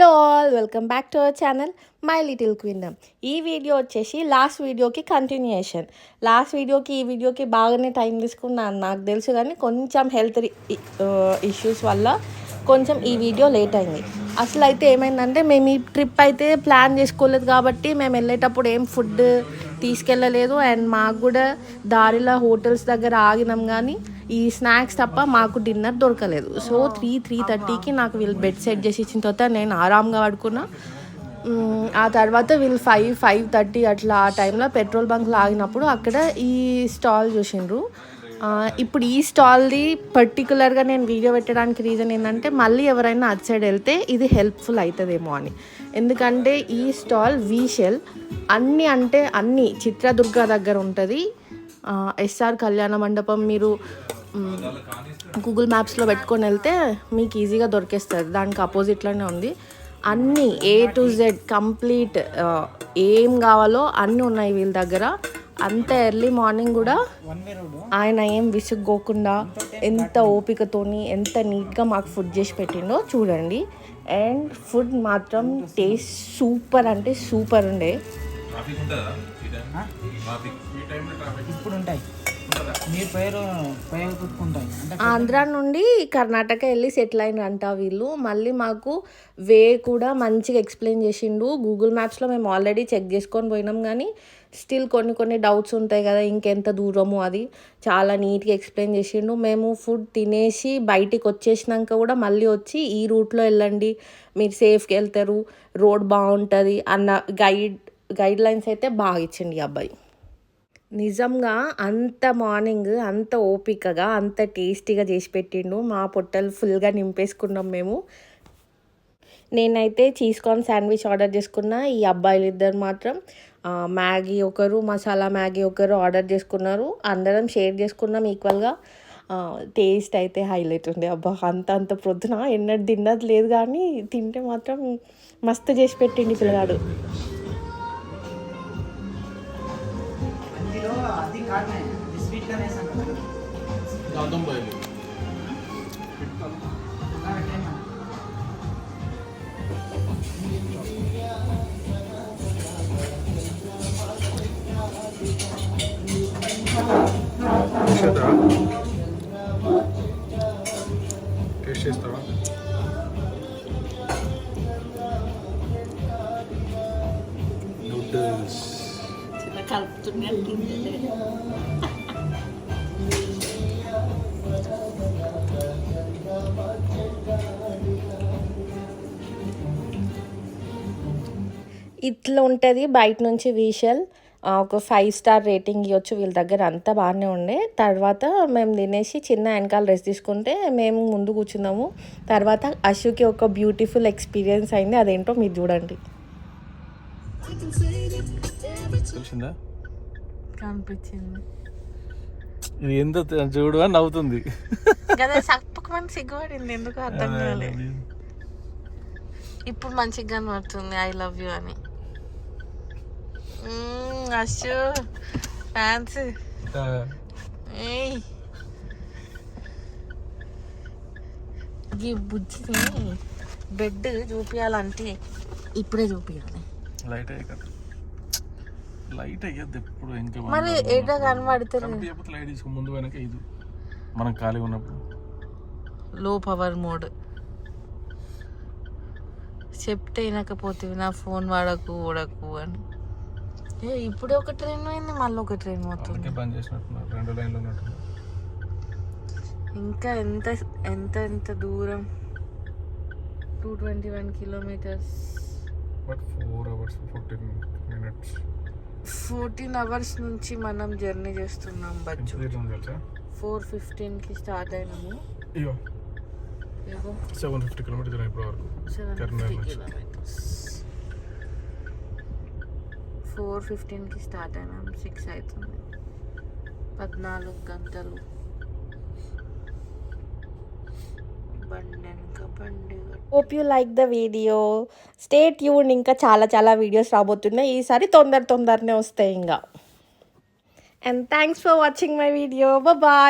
Hello all, welcome back to our channel my little kingdom. ఈ video వచ్చేసి last వీడియోకి continuation. Last వీడియోకి ఈ వీడియోకి బాగానే టైం తీసుకున్నాను నాకు తెలుసు, కానీ కొంచెం హెల్త్ ఇష్యూస్ వల్ల కొంచెం ఈ వీడియో లేట్ అయింది. అసలు అయితే ఏమైందంటే మేము ఈ ట్రిప్ అయితే ప్లాన్ చేసుకోలేదు కాబట్టి మేము వెళ్ళేటప్పుడు ఏం ఫుడ్ తీసుకెళ్ళలేదు. అండ్ మాకు కూడా దారిలో హోటల్స్ దగ్గర ఆగినాం, కానీ ఈ స్నాక్స్ తప్ప మాకు డిన్నర్ దొరకలేదు. సో 3:30కి నాకు వీళ్ళు బెడ్ సెట్ చేసి ఇచ్చిన తర్వాత నేను ఆరాంగా పడుకున్నా. ఆ తర్వాత వీళ్ళు 5:30 అట్లా ఆ టైంలో పెట్రోల్ బంక్లో ఆగినప్పుడు అక్కడ ఈ స్టాల్ చూసిండ్రు. ఇప్పుడు ఈ స్టాల్ది పర్టికులర్గా నేను వీడియో పెట్టడానికి రీజన్ ఏంటంటే మళ్ళీ ఎవరైనా అటు సైడ్ వెళ్తే ఇది హెల్ప్ఫుల్ అవుతుందేమో అని. ఎందుకంటే ఈ స్టాల్ వీషెల్ అన్నీ చిత్రదుర్గ దగ్గర ఉంటుంది. ఎస్ఆర్ కళ్యాణ మండపం మీరు గూగుల్ మ్యాప్స్లో పెట్టుకొని వెళ్తే మీకు ఈజీగా దొరికేస్తుంది. దానికి అపోజిట్లోనే ఉంది. అన్నీ A to Z కంప్లీట్ ఏం కావాలో అన్నీ ఉన్నాయి వీళ్ళ దగ్గర. అంత ఎర్లీ మార్నింగ్ కూడా ఆయన ఏం విసుగోకుండా ఎంత ఓపికతోని ఎంత నీట్గా మాకు ఫుడ్ చేసి పెట్టిండో చూడండి. అండ్ ఫుడ్ మాత్రం టేస్ట్ సూపర్ అంటే సూపర్ ఉండే. ఇప్పుడు ఉంటాయి ఆంధ్ర నుండి కర్ణాటక వెళ్ళి సెటిల్ అయినంట వీళ్ళు. మళ్ళీ మాకు వే కూడా మంచిగా ఎక్స్ప్లెయిన్ చేసిండు. గూగుల్ మ్యాప్స్లో మేము ఆల్రెడీ చెక్ చేసుకొని పోయినాం, కానీ స్టిల్ కొన్ని డౌట్స్ ఉంటాయి కదా, ఇంకెంత దూరము అది చాలా నీట్గా ఎక్స్ప్లెయిన్ చేసిండు. మేము ఫుడ్ తినేసి బయటికి వచ్చేసినాక కూడా మళ్ళీ వచ్చి ఈ రూట్లో వెళ్ళండి, మీరు సేఫ్గా వెళ్తారు, రోడ్ బాగుంటుంది అన్న గైడ్ లైన్స్ అయితే బాగా ఇచ్చిండు ఈ అబ్బాయి. నిజంగా అంత మార్నింగ్ అంత ఓపికగా అంత టేస్టీగా చేసి పెట్టిండు. మా పొట్టలు ఫుల్గా నింపేసుకున్నాం మేము. నేనైతే చీజ్ కార్న్ శాండ్విచ్ ఆర్డర్ చేసుకున్నా. ఈ అబ్బాయిలు ఇద్దరు మాత్రం మ్యాగీ ఒకరు, మసాలా మ్యాగీ ఒకరు ఆర్డర్ చేసుకున్నారు. అందరం షేర్ చేసుకున్నాం ఈక్వల్గా. టేస్ట్ అయితే హైలైట్ ఉండే. అబ్బా అంత ప్రొద్దున ఎన్నడూ తిన్నది లేదు, కానీ తింటే మాత్రం మస్తు చేసి పెట్టిండి పిల్లగాడు. టేస్ట్ చేస్తావా? నూడిల్స్ ఇట్లా ఉంటుంది బయట నుంచి విషల్. ఒక 5 స్టార్ రేటింగ్ ఇవ్వచ్చు వీళ్ళ దగ్గర. అంతా బాగానే ఉండే. తర్వాత మేము తినేసి చిన్న వెనకాల రెస్ట్ తీసుకుంటే మేము ముందు కూర్చున్నాము. తర్వాత అశుకి ఒక బ్యూటిఫుల్ ఎక్స్పీరియన్స్ అయింది, అదేంటో మీరు చూడండి. తెలిసిందా? కనిపించింది. ఇది ఎంత చూడు అని నవ్వుతుంది కదా, సప్పకమని సిగ్గుపడింది, ఎందుకు అర్థం కాలేదు. ఇప్పుడు మంచిగా కనబడుతుంది ఐ లవ్ యూ అని. అశు ఫ్యాన్స్ ఈ బుజ్జిని బెడ్ చూపించాలంటే ఇప్పుడే చూపించాలి. లైట్ అయ్యద్దు ఎప్పుడు. ఇంకా మరి ఏదో కనబడుతుంది. లైట్ తీసుకో ముందు వెనక ఇది మనం ఖాళీగా ఉన్నప్పుడు. లో పవర్ మోడ్ చెప్తే వినకపోతే నా ఫోన్ వాడకు అని. ఇప్పుడే ఒక ట్రైన్ పోయింది, మళ్ళీ ఒక ట్రైన్ పోతుంది. బంద్ చేసినట్టున్నారు, 2 లైన్లు ఉన్నట్టు. ఇంకా ఎంత దూరం? 221 kilometers. 4 hours 14 minutes. 14 hours నుంచి మనం జర్నీ చేస్తున్నాం బచ్చు. 4:15కి స్టార్ట్ అయినాము. 750 kilometers ఇప్పుడు వరకు. 4:15కి స్టార్ట్ అయినాం, 6 అవుతుంది. 14 గంటలు బండి. Hope you like the video. Stay tune. ఇంకా చాలా వీడియోస్ రాబోతున్నాయి ఈసారి, తొందరనే వస్తాయి ఇంకా. And thanks for watching my video. Bye.